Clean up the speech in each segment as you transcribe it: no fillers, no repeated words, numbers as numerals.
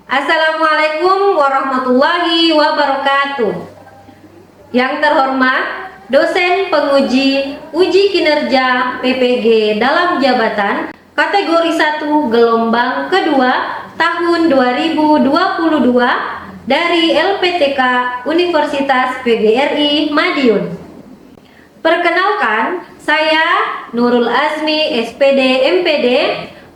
Assalamualaikum warahmatullahi wabarakatuh. Yang terhormat dosen penguji uji kinerja PPG dalam jabatan kategori 1 gelombang kedua tahun 2022 dari LPTK Universitas PGRI Madiun. Perkenalkan, saya Nurul Azmi SPD MPD,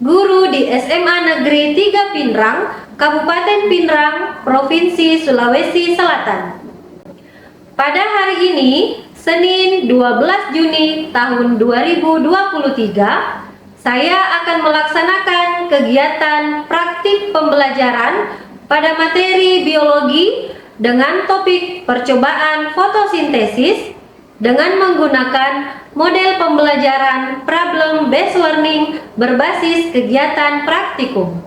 guru di SMA Negeri 3 Pinrang, Kabupaten Pinrang, Provinsi Sulawesi Selatan. Pada hari ini, Senin 12 Juni tahun 2023, saya akan melaksanakan kegiatan praktik pembelajaran pada materi biologi dengan topik percobaan fotosintesis dengan menggunakan model pembelajaran problem based learning berbasis kegiatan praktikum.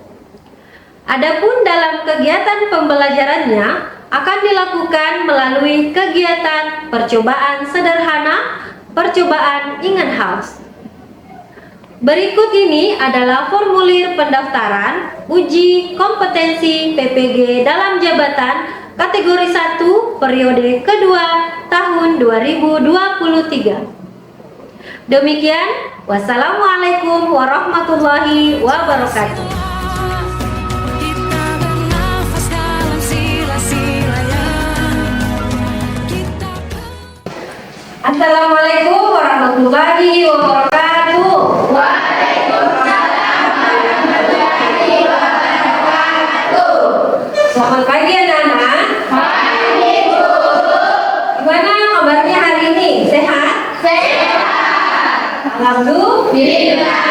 Adapun dalam kegiatan pembelajarannya akan dilakukan melalui kegiatan percobaan sederhana, percobaan Ingenhouse. Berikut ini adalah formulir pendaftaran uji kompetensi PPG dalam jabatan kategori 1 periode kedua tahun 2023. Demikian, wassalamualaikum warahmatullahi wabarakatuh. Assalamualaikum warahmatullahi wabarakatuh. Waalaikumsalam warahmatullahi wabarakatuh. Selamat pagi anak-anak. Pagi Bu. Gimana kabarnya hari ini? Sehat? Sehat. Alhamdulillah.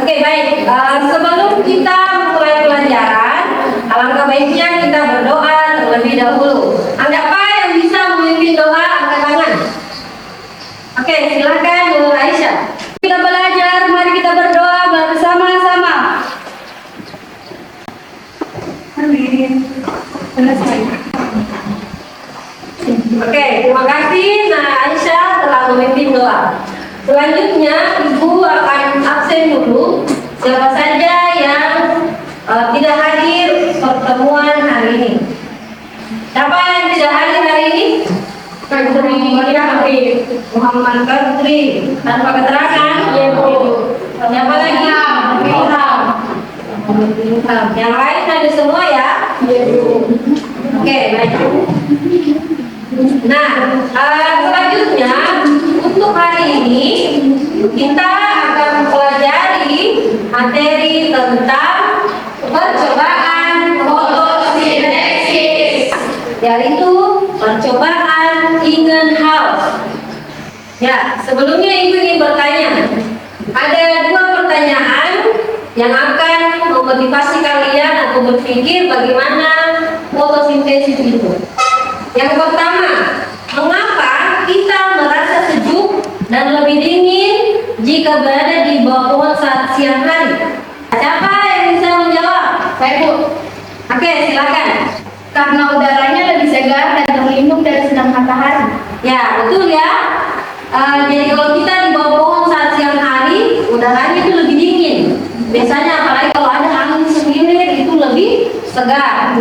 Oke, baik. Sebelum kita mulai pelajaran, alangkah baiknya kita berdoa terlebih dahulu. Siapa yang bisa memimpin doa? Angkat tangan. Oke, silakan Bu Aisyah. Kita belajar, mari kita berdoa bersama-sama. Oke, terima kasih Nah Aisyah telah memimpin doa. Selanjutnya Ibu akan absen dulu siapa saja yang tidak hadir pertemuan hari ini. Siapa yang tidak hadir hari ini? Muhammad Kadri tanpa keterangan. Siapa lagi? Yang lain ada semua ya? Oke, baik. Nah, selanjutnya untuk hari ini kita akan mempelajari materi tentang percobaan fotosintesis, yaitu percobaan Ingenhouse. Ya, sebelumnya Ibu ingin bertanya, ada dua pertanyaan yang akan memotivasi kalian atau berpikir bagaimana fotosintesis itu. Yang pertama, mengapa kita merasa sejuk dan lebih dingin jika berada di bawah pohon saat siang hari? Siapa yang bisa menjawab? Saya Bu. Oke, silakan. Karena udaranya lebih segar dan terlindung dari sinar matahari. Ya, betul ya. Jadi kalau kita di bawah pohon saat siang hari, udaranya itu lebih dingin. Biasanya apalagi kalau ada angin semilir itu lebih segar.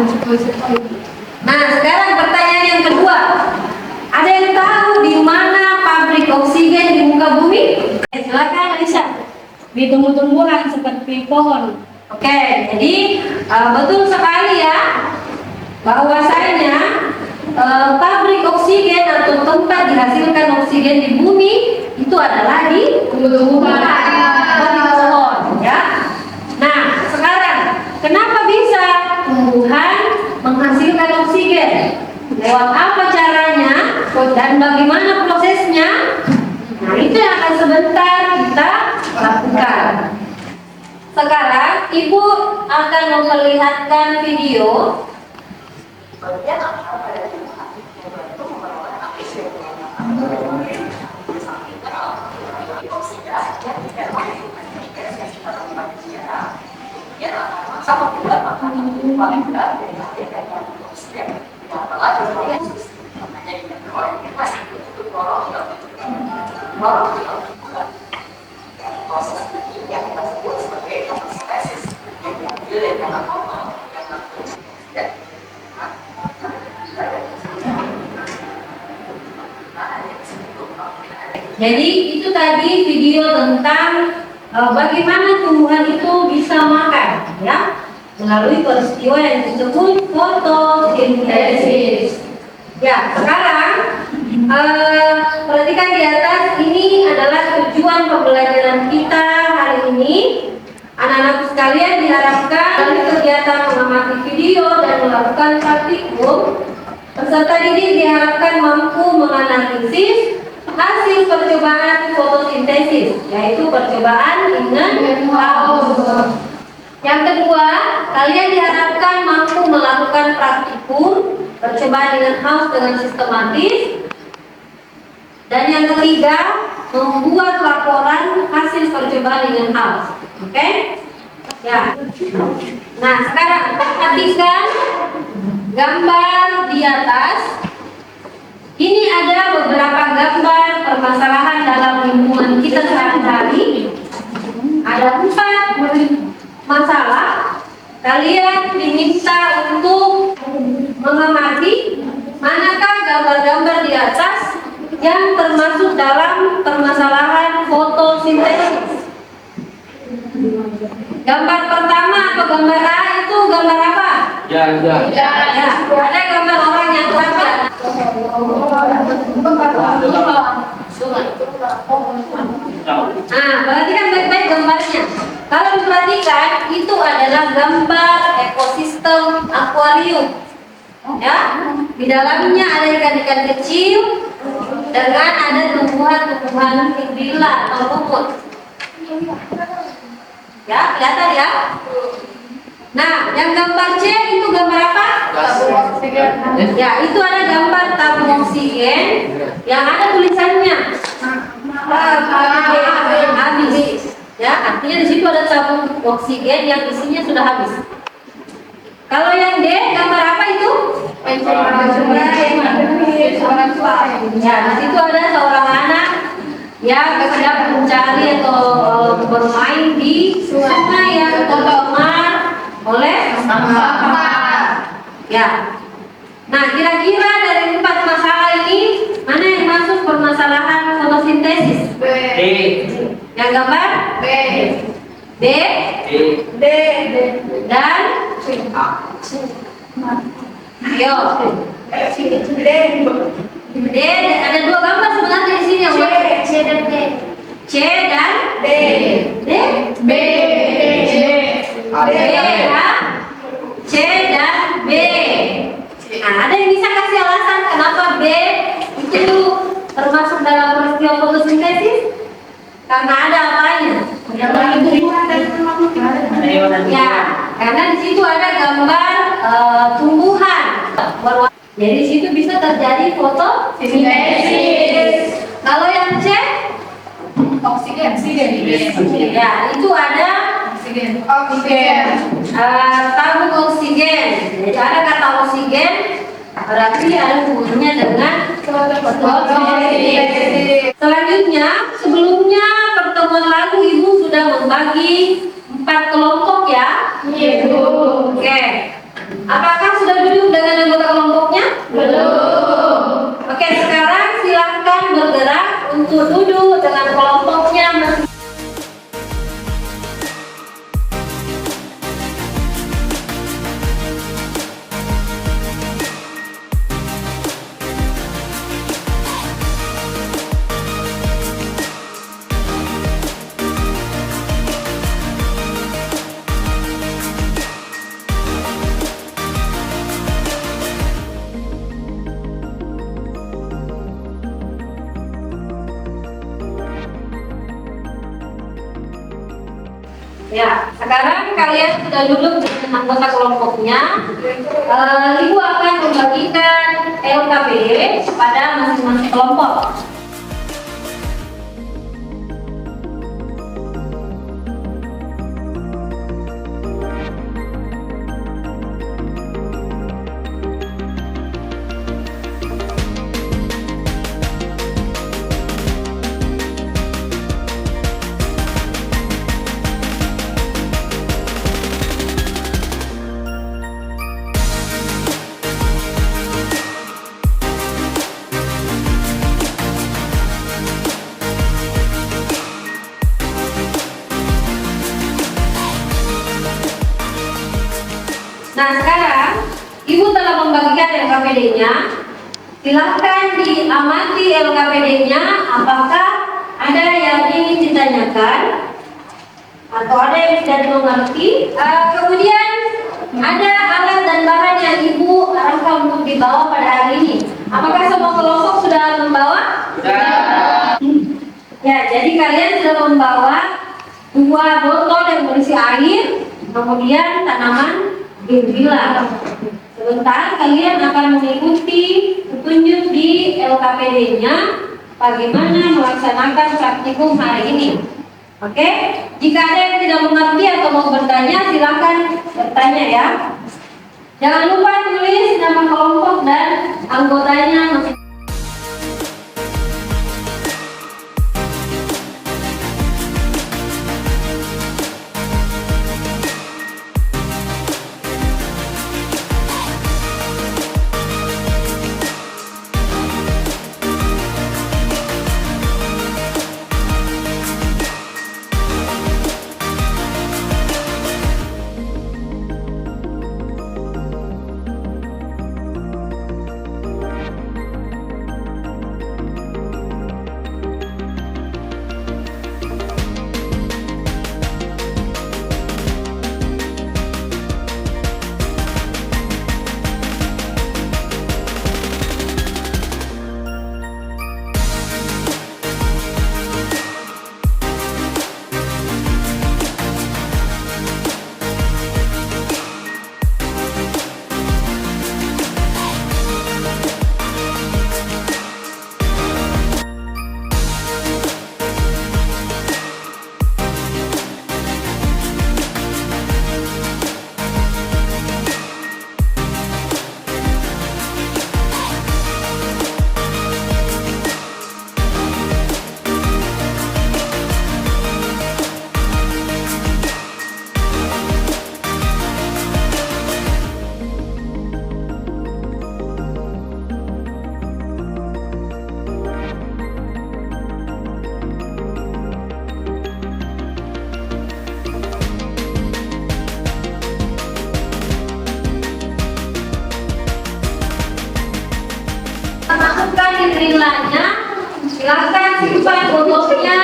Nah, sekarang pertanyaan yang kedua. Ada yang tahu di mana pabrik oksigen di muka bumi? Silakan Aisyah. Di tumbuh-tumbuhan seperti pohon. Oke, jadi betul sekali ya bahwasanya pabrik oksigen atau tempat dihasilkan oksigen di bumi itu adalah di tumbuh-tumbuhan, di pohon ya. Nah, sekarang kenapa bisa tumbuhan menghasilkan oksigen? Lewat apa caranya dan bagaimana prosesnya? Nah, itu yang akan sebentar kita lakukan. Sekarang Ibu akan memperlihatkan video. Jadi itu tadi video tentang bagaimana tumbuhan itu bisa makan, ya, melalui peristiwa yang disebut fotosintesis. Ya, sekarang perhatikan di atas, ini adalah tujuan pembelajaran kita hari ini. Anak-anak sekalian diharapkan melalui kegiatan mengamati video dan melakukan praktikum, peserta didik diharapkan mampu menganalisis hasil percobaan fotosintesis, yaitu percobaan in-house. Yang kedua, kalian diharapkan mampu melakukan praktikum percobaan in-house dengan sistematis. Dan yang ketiga, membuat laporan hasil percobaan in-house. Oke? Ya. Nah, sekarang perhatikan gambar di atas. Ini ada beberapa gambar permasalahan dalam lingkungan kita sehari-hari. Ada 4 masalah. Kalian diminta untuk mengamati manakah gambar-gambar di atas yang termasuk dalam permasalahan fotosintesis. Gambar pertama atau gambar A itu gambar apa? Ya. Ada gambar orang yang terangkat. Nah, perhatikan baik-baik gambarnya. Kalau diperhatikan, itu adalah gambar ekosistem akuarium. Ya, di dalamnya ada ikan-ikan kecil dengan ada tumbuhan-tumbuhan hibrila atau lumut. Ya, kelihatan ya? Nah, yang gambar C itu gambar apa? Tabung oksigen. Ya, itu ada gambar tabung oksigen yang ada tulisannya habis. Ya, artinya di situ ada tabung oksigen yang isinya sudah habis. Kalau yang D gambar apa itu? Ya, di situ ada seorang anak yang sedang mencari atau bermain di sungai yang tercemar oleh sampah. Ya. Nah, kira-kira dari 4 masalah ini mana yang masuk permasalahan fotosintesis? B. Yang gambar? B. D. D. Dan Ayo. D. Ada 2 gambar sebenarnya di sini yang C dan D. C dan D. D. B. B ya. C dan B. Nah, ada yang bisa kasih alasan kenapa B itu termasuk dalam peristiwa fotosintesis? Karena ada apanya? Ya, karena di situ ada gambar tumbuhan. Jadi di situ bisa terjadi fotosintesis. Kalau yang C, Oksigen. ya itu ada tabung oksigen. Jadi ada kata oksigen, berarti ada hubungannya dengan fotosintesis. Selanjutnya, sebelumnya pertemuan lalu Ibu sudah membagi 4 kelompok ya. Oke. Apakah sudah duduk dengan anggota kelompoknya? Belum. Oke, sekarang silahkan bergerak untuk duduk dengan kelompoknya. Ya, sekarang kalian sudah duduk dengan anggota kelompoknya. Ibu akan membagikan LKPD kepada masing-masing kelompok. Nah, sekarang Ibu telah membagikan LKPD-nya. Silahkan diamati LKPD-nya, apakah ada yang ingin ditanyakan atau ada yang tidak dimengerti. Kemudian ada alat dan barang yang Ibu arahkan untuk dibawa pada hari ini. Apakah semua kelompok sudah membawa? Ya, jadi kalian sudah membawa 2 botol yang berisi air, kemudian tanaman gembila. Sebentar kalian akan mengikuti petunjuk di LKPD-nya bagaimana melaksanakan praktikum hari ini. Oke? Jika ada yang tidak mengerti atau mau bertanya, silakan bertanya ya. Jangan lupa tulis nama kelompok dan anggotanya masing-masing. Masukkan di trilanya, silakan simpan botolnya,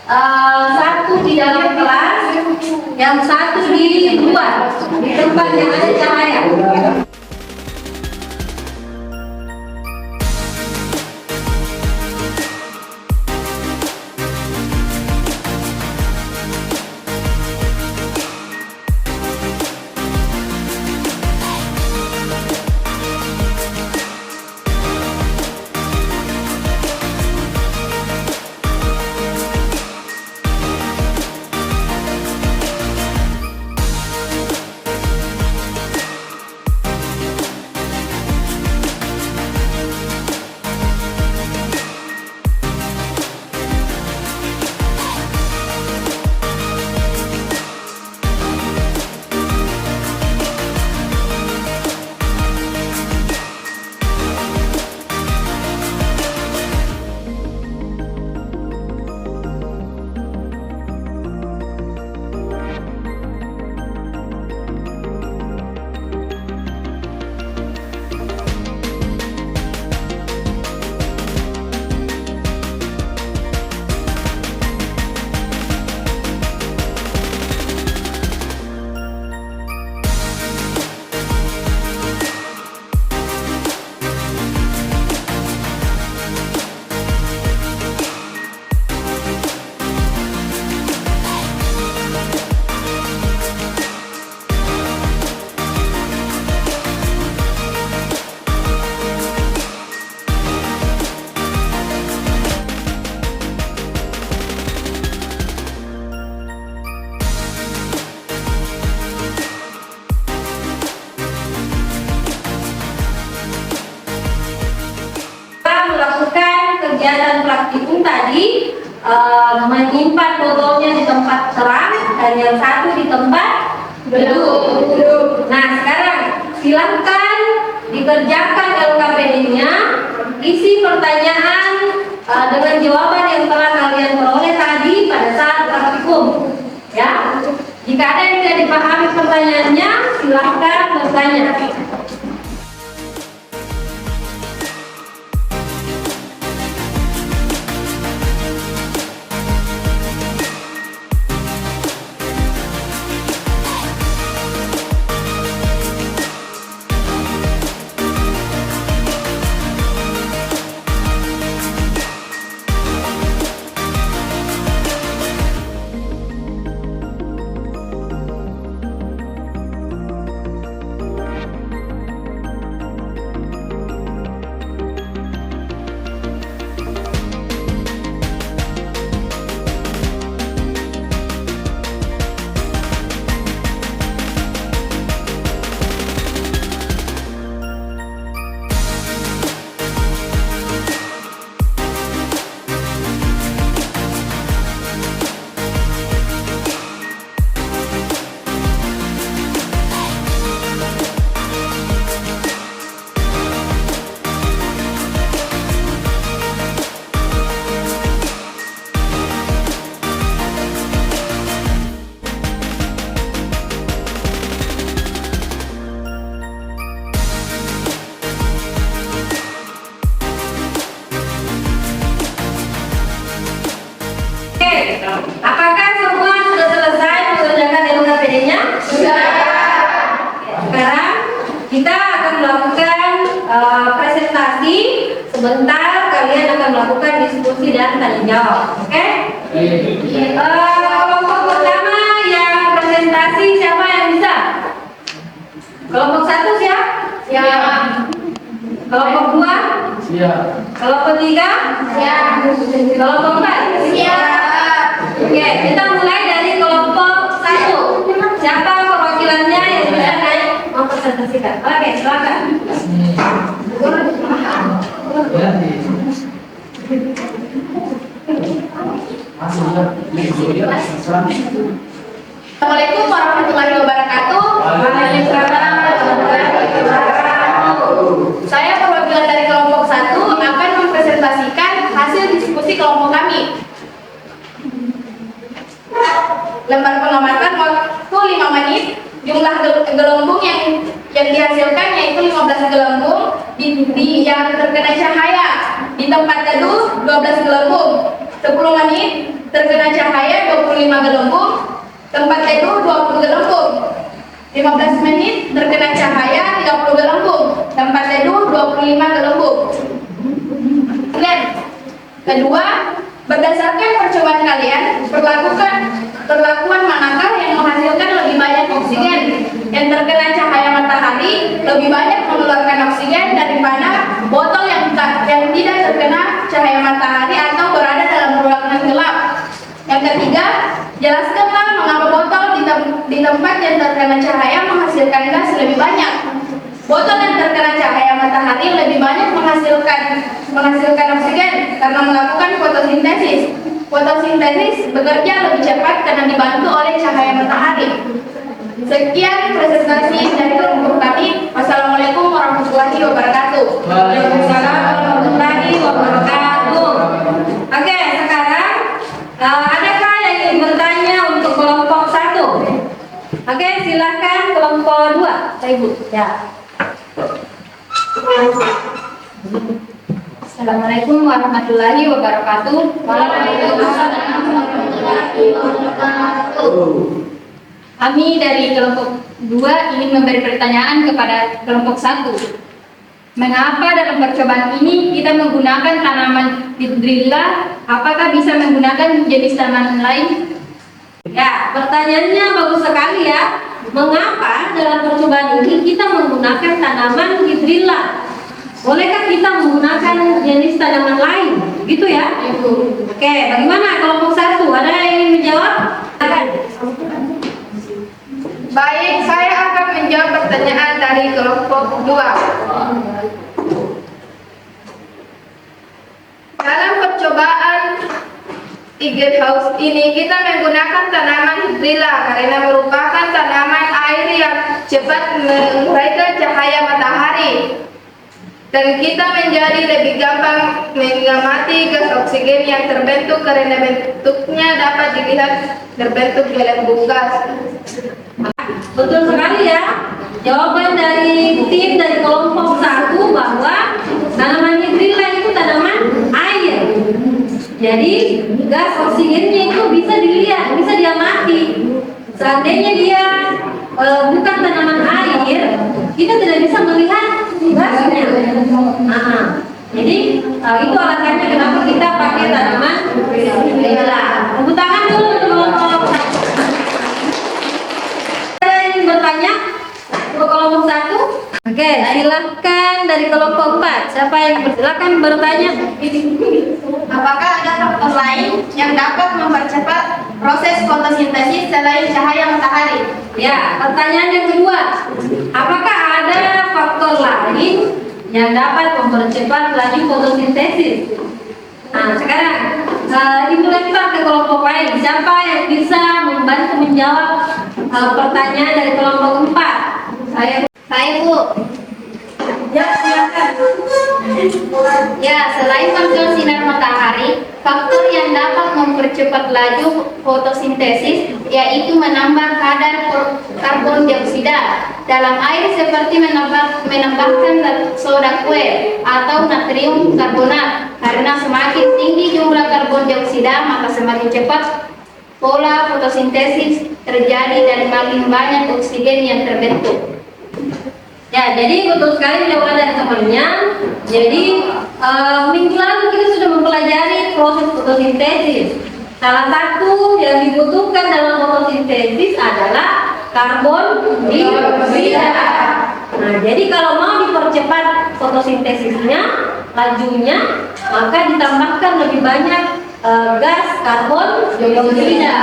1 di dalam kelas, yang 1 di luar, di tempat yang ada cahaya. Kegiatan praktikum tadi menyimpan botolnya di tempat terang dan yang 1 di tempat duduk. Nah, sekarang silakan dikerjakan LKPD-nya, isi pertanyaan dengan jawaban yang telah kalian peroleh tadi pada saat praktikum. Ya, jika ada yang tidak dipahami pertanyaannya, silakan silahkan bertanya. Apakah semua sudah selesai mengerjakan LKPD-nya? Sudah. Sekarang kita akan melakukan presentasi. Sebentar kalian akan melakukan diskusi dan tanya jawab. Oke? Kelompok pertama yang presentasi siapa yang bisa? Kelompok 1 siap? Siap. Kelompok 2? Siap. Kelompok 3? Siap. Kelompok 4? Siap. Oke, kita mulai dari kelompok 1. Siapa perwakilannya yang bisa naik mempresentasikan? Oke, silakan. Assalamualaikum warahmatullahi wabarakatuh. Waalaikumsalam warahmatullahi wabarakatuh. Saya perwakilan dari kelompok 1 akan mempresentasikan hasil diskusi kelompok kami. Lembar pengamatan waktu 5 menit. Jumlah gelembung yang dihasilkan yaitu 15 gelembung yang terkena cahaya. Di tempat teduh 12 gelembung. 10 menit terkena cahaya 25 gelembung. Tempat teduh 20 gelembung. 15 menit terkena cahaya 30 gelembung. Tempat teduh 25 gelembung. Dan kedua, berdasarkan percobaan kalian, perlakuan manakah yang menghasilkan lebih banyak oksigen? Yang terkena cahaya matahari lebih banyak mengeluarkan oksigen daripada botol yang tidak terkena cahaya matahari atau berada dalam ruangan gelap. Yang ketiga, jelaskanlah mengapa botol di tempat yang terkena cahaya menghasilkan gas lebih banyak. Botol yang terkena cahaya matahari lebih banyak menghasilkan oksigen karena melakukan fotosintesis. Fotosintesis bekerja lebih cepat karena dibantu oleh cahaya matahari. Sekian presentasi dari kelompok kami. Wassalamualaikum warahmatullahi wabarakatuh. Waalaikumsalam warahmatullahi wabarakatuh. Oke, sekarang adakah yang ingin bertanya untuk kelompok 1? Oke, silakan kelompok 2. Ibu. Ya. Assalamualaikum warahmatullahi wabarakatuh. Waalaikumsalam warahmatullahi wabarakatuh. Kami dari kelompok 2 ingin memberi pertanyaan kepada kelompok 1. Mengapa dalam percobaan ini kita menggunakan tanaman hidrilla? Apakah bisa menggunakan jenis tanaman lain? Ya, pertanyaannya bagus sekali ya. Mengapa dalam percobaan ini kita menggunakan tanaman hidrilla? Bolehkah kita menggunakan jenis tanaman lain? Gitu ya? Oke, bagaimana kelompok 1? Ada yang ingin menjawab? Silakan. Baik, saya akan menjawab pertanyaan dari kelompok 2. Dalam percobaan Eagerhouse ini kita menggunakan tanaman hidrilla karena merupakan tanaman air yang cepat menguraikan cahaya matahari. Dan kita menjadi lebih gampang mengamati gas oksigen yang terbentuk karena bentuknya dapat dilihat terbentuk gelembung gas. Betul sekali ya. jawaban dari tim dari kelompok 1 bahwa tanaman hidrilla itu tanaman air. Jadi gas oksigennya itu bisa dilihat, bisa diamati. Seandainya dia bukan tanaman air, kita tidak bisa melihat gasnya. Jadi itu alasannya kenapa kita pakai tanaman hidrilla. Tepuk tangan dulu untuk kelompok. Ada yang ingin bertanya untuk kelompok 1? Oke, silahkan dari kelompok 4. Siapa yang silakan bertanya? Apakah ada faktor lain yang dapat mempercepat proses fotosintesis selain cahaya matahari? Ya, pertanyaan yang kedua. Apakah ada faktor lain yang dapat mempercepat laju fotosintesis? Nah, sekarang dilempar ke kelompok lain. Siapa yang bisa membantu menjawab pertanyaan dari kelompok 4? Saya Bu. Ya, silakan. Ya, selain faktor sinar matahari, faktor yang dapat mempercepat laju fotosintesis yaitu menambah kadar karbon dioksida dalam air seperti menambahkan soda kue atau natrium karbonat. Karena semakin tinggi jumlah karbon dioksida, maka semakin cepat pola fotosintesis terjadi dan makin banyak oksigen yang terbentuk. Ya, jadi betul sekali jawaban dari temannya. Jadi minggu lalu kita sudah mempelajari proses fotosintesis. Salah satu yang dibutuhkan dalam fotosintesis adalah karbon dioksida. Nah, jadi kalau mau dipercepat fotosintesisnya, lajunya, maka ditambahkan lebih banyak gas karbon dioksida.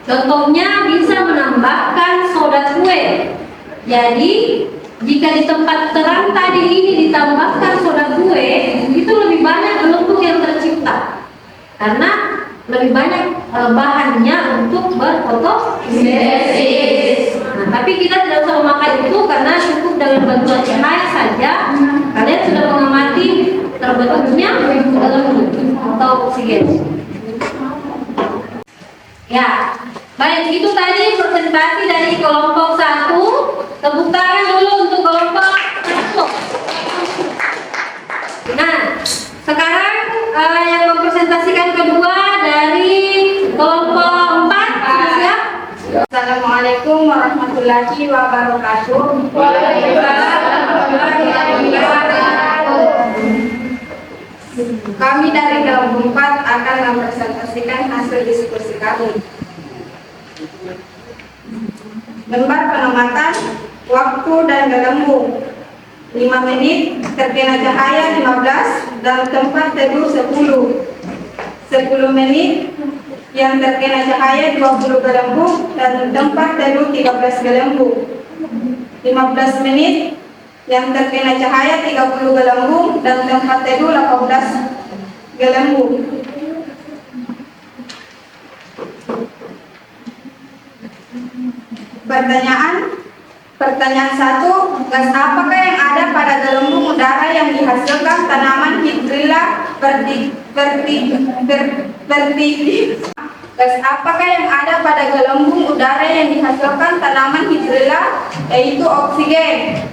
Contohnya bisa menambahkan soda kue. Jadi jika di tempat terang tadi ini ditambahkan soda kue, itu lebih banyak gelembung yang tercipta karena lebih banyak bahannya untuk berfotosintesis. Nah, tapi kita tidak usah memakai itu karena cukup dengan bantuan cahaya saja kalian sudah mengamati terbentuknya gelembung atau oksigen. Ya, baik, itu tadi presentasi dari kelompok 1. Tepuk tangan dulu untuk kelompok 1. Nah, sekarang yang mempresentasikan kedua dari kelompok 4. Sudah siap? Assalamualaikum warahmatullahi wabarakatuh. Waalaikumsalam warahmatullahi wabarakatuh. Kami dari kelompok 4 akan mempresentasikan hasil diskusi kami. Lembar pengamatan waktu dan gelembung 5 menit, terkena cahaya 15 dan tempat teduh 10 menit, yang terkena cahaya 20 gelembung dan tempat teduh 13 gelembung. 15 menit, yang terkena cahaya 30 gelembung dan tempat teduh 18 gelembung. Pertanyaan 1, gas apakah yang ada pada gelembung udara yang dihasilkan tanaman hidrilla Gas apakah yang ada pada gelembung udara yang dihasilkan tanaman hidrilla, yaitu oksigen?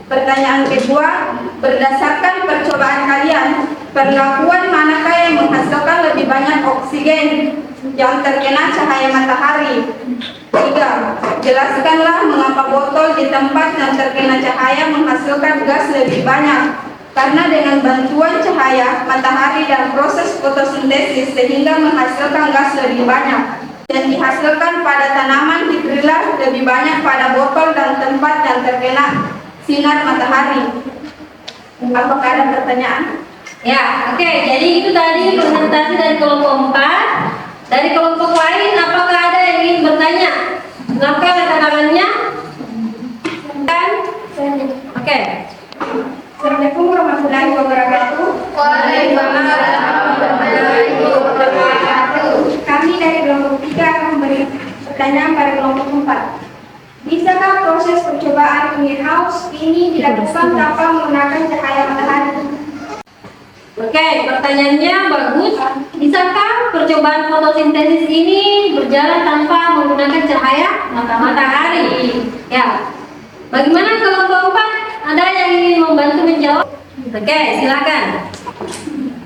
Pertanyaan kedua, berdasarkan percobaan kalian, perlakuan manakah yang menghasilkan lebih banyak oksigen yang terkena cahaya matahari? 3. Jelaskanlah mengapa botol di tempat yang terkena cahaya menghasilkan gas lebih banyak. Karena dengan bantuan cahaya matahari dan proses fotosintesis sehingga menghasilkan gas lebih banyak. Dan dihasilkan pada tanaman hidrilla lebih banyak pada botol dan tempat yang terkena sinar matahari. Apakah ada pertanyaan? Ya, oke. Jadi itu tadi presentasi dari kelompok 4. Dari kelompok lain, apakah ada yang ingin bertanya? Silakan angkat tangannya. Kan? Oke. Assalamualaikum warahmatullahi wabarakatuh. Waalaikumsalam warahmatullahi wabarakatuh. Kami dari kelompok 3 akan memberi pertanyaan pada kelompok 4. Bisakah proses percobaan greenhouse ini dilakukan tanpa menggunakan cahaya matahari? Oke, pertanyaannya bagus. Bisakah percobaan fotosintesis ini berjalan tanpa menggunakan cahaya matahari? Ya. Bagaimana kelompok 4? Ada yang ingin membantu menjawab? Oke, silakan.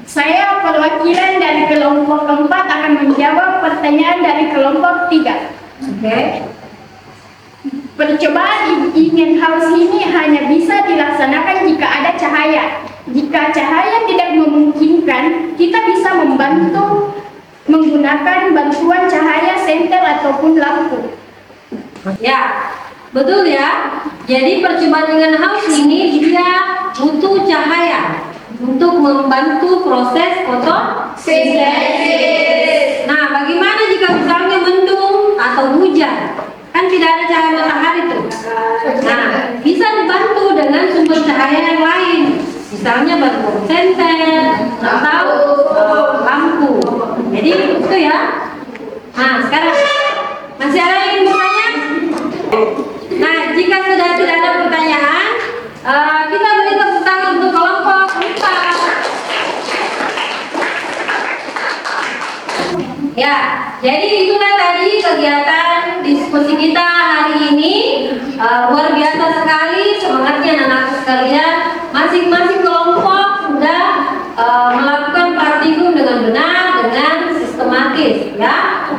Saya perwakilan dari kelompok 4 akan menjawab pertanyaan dari kelompok 3. Oke. Percobaan ingin house ini hanya bisa dilaksanakan jika ada cahaya. Jika cahaya tidak memungkinkan, kita bisa membantu menggunakan bantuan cahaya senter ataupun lampu. Ya, betul ya. Jadi percobaan dengan house ini dia butuh cahaya untuk membantu proses fotosintesis. Nah, bagaimana jika misalnya mendung atau hujan? Kan tidak ada cahaya matahari tuh. Nah, bisa dibantu dengan sumber cahaya yang lain. Misalnya bantuan senter atau lampu. Jadi itu ya. Nah, sekarang masih ada yang ingin bertanya? Nah, jika sudah tidak ada pertanyaan, kita beri tepuk tangan untuk kelompok 4. Ya, jadi itulah tadi kegiatan diskusi kita hari ini. Luar biasa sekali semangatnya anak-anak sekalian. Masing-masing kelompok sudah melakukan praktikum dengan benar, dengan sistematis, ya.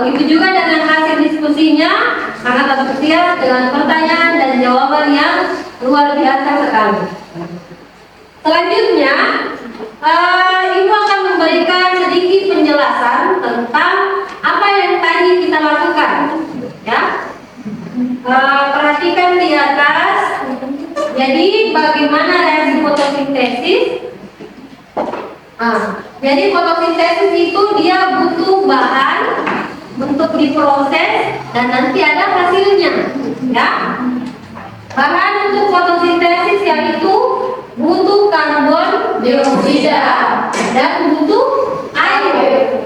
Begitu juga dengan hasil diskusinya sangat antusias dengan pertanyaan dan jawaban yang luar biasa sekali. Selanjutnya, Ibu akan memberikan sedikit penjelasan tentang apa yang tadi kita lakukan, ya. Perhatikan di atas. Jadi bagaimana reaksi fotosintesis? Jadi fotosintesis itu dia butuh bahan untuk diproses dan nanti ada hasilnya, ya. Bahan untuk fotosintesis yaitu butuh karbon dioksida dan butuh air.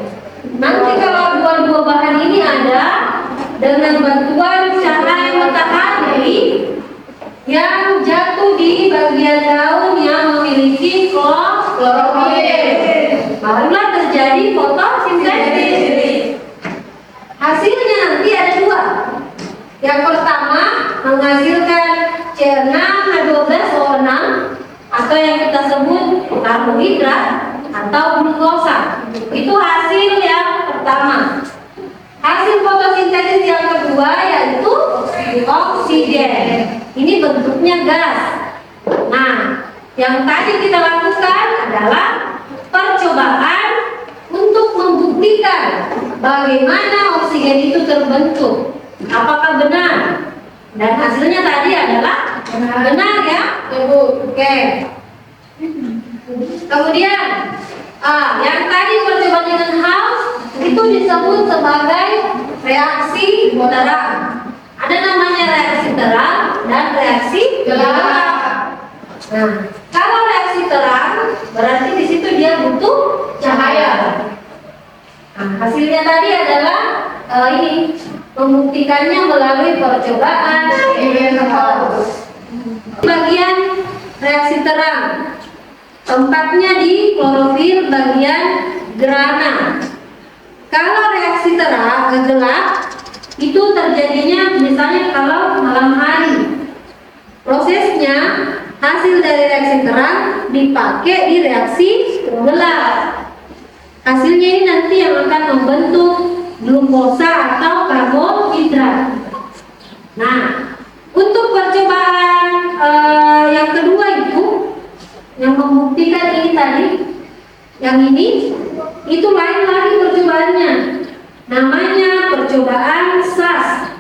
Nanti kalau dua-dua bahan ini ada, dengan bantuan cahaya matahari yang jatuh di bagian daun yang memiliki klorofil, barulah terjadi fotosintesis. Hasilnya nanti ada dua. Yang pertama menghasilkan C6H12O6 atau yang kita sebut karbohidrat atau glukosa. Itu hasil yang pertama. Hasil fotosintesis yang kedua yaitu oksigen. Ini bentuknya gas. Nah, yang tadi kita lakukan adalah percobaan untuk membuktikan bagaimana oksigen itu terbentuk. Apakah benar? Dan hasilnya tadi adalah benar ya? Oke. Kemudian, yang tadi percobaan dengan house itu disebut sebagai reaksi terang. Ada namanya reaksi terang dan reaksi gelap. Nah, kalau reaksi terang berarti di situ dia butuh cahaya. Nah, hasilnya tadi adalah ini membuktikannya melalui percobaan house. Bagian reaksi terang tempatnya di klorofil bagian grana. Kalau reaksi terang gelap itu terjadinya misalnya kalau malam hari. Prosesnya hasil dari reaksi terang dipakai di reaksi gelap. Hasilnya ini nanti yang akan membentuk glukosa atau karbohidrat. Nah, untuk percobaan yang kedua itu yang membuktikan ini tadi, yang ini itu lain lagi percobaannya. Namanya percobaan SAS.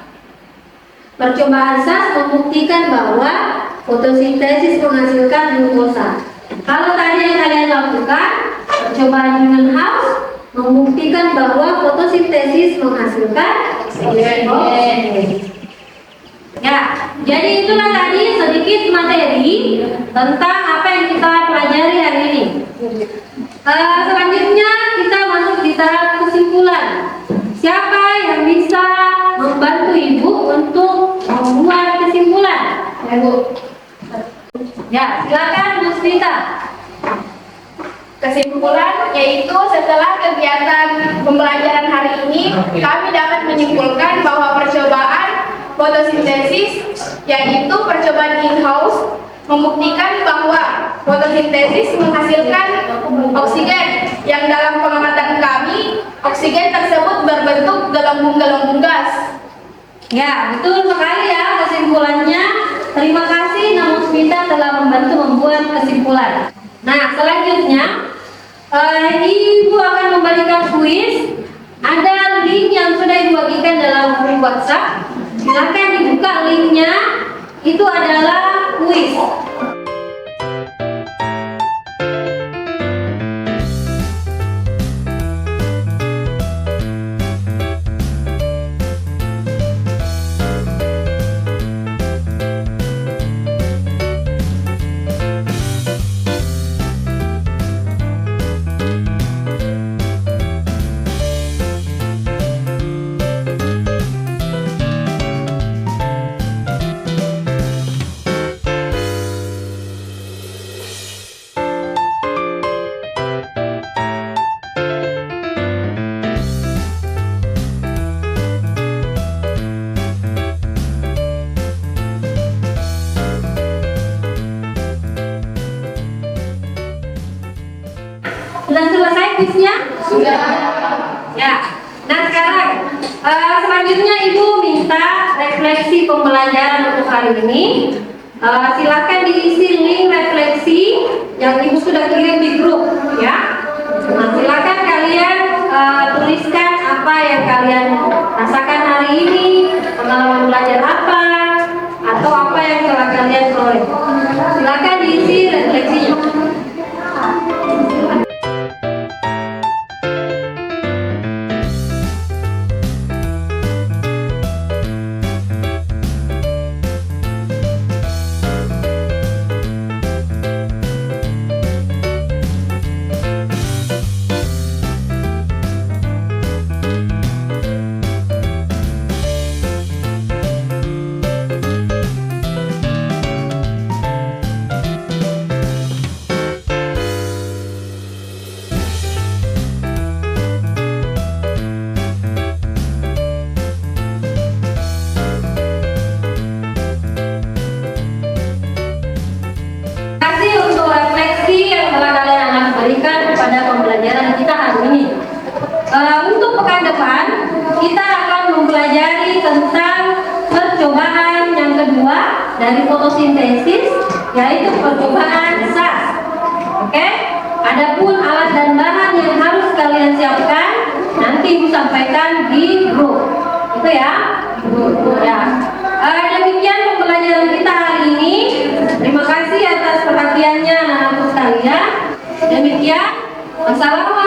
Percobaan SAS membuktikan bahwa fotosintesis menghasilkan glukosa. Kalau tadi yang kalian lakukan percobaan dengan house membuktikan bahwa fotosintesis menghasilkan oksigen. Ya, jadi itulah tadi sedikit materi tentang apa yang kita pelajari hari ini. Selanjutnya kita masuk di tahap kesimpulan. Siapa yang bisa membantu Ibu untuk membuat kesimpulan? Ya, Bu. Ya, silakan Bu Smita. Kesimpulan yaitu setelah kegiatan pembelajaran hari ini kami dapat menyimpulkan bahwa percobaan fotosintesis, yaitu percobaan in-house membuktikan bahwa fotosintesis menghasilkan oksigen yang dalam pengamatan kami, oksigen tersebut berbentuk gelembung-gelembung gas. Ya, betul sekali ya kesimpulannya. Terima kasih Namo Smita telah membantu membuat kesimpulan. Nah, selanjutnya Ibu akan memberikan kuis. Ada link yang sudah dibagikan dalam grup WhatsApp. Silakan dibuka linknya. Itu adalah kuis. Sudah selesai kuisnya? Sudah. Ya. Nah sekarang selanjutnya Ibu minta refleksi pembelajaran untuk hari ini. Silakan diisi link refleksi yang Ibu sudah kirim di grup, ya. Nah silakan kalian tuliskan apa yang kalian rasakan hari ini, pengalaman belajar apa, atau apa yang telah kalian peroleh. Silakan diisi refleksinya. Berikan kepada pembelajaran kita hari ini. Untuk pekan depan kita akan mempelajari tentang percobaan yang kedua dari fotosintesis, yaitu percobaan SAS. Oke? Adapun alat dan bahan yang harus kalian siapkan nanti Ibu sampaikan di grup. Itu ya. Ya. Demikian pembelajaran kita hari ini. Terima kasih atas perhatiannya anak-anak sekalian. Demikian, wassalamualaikum.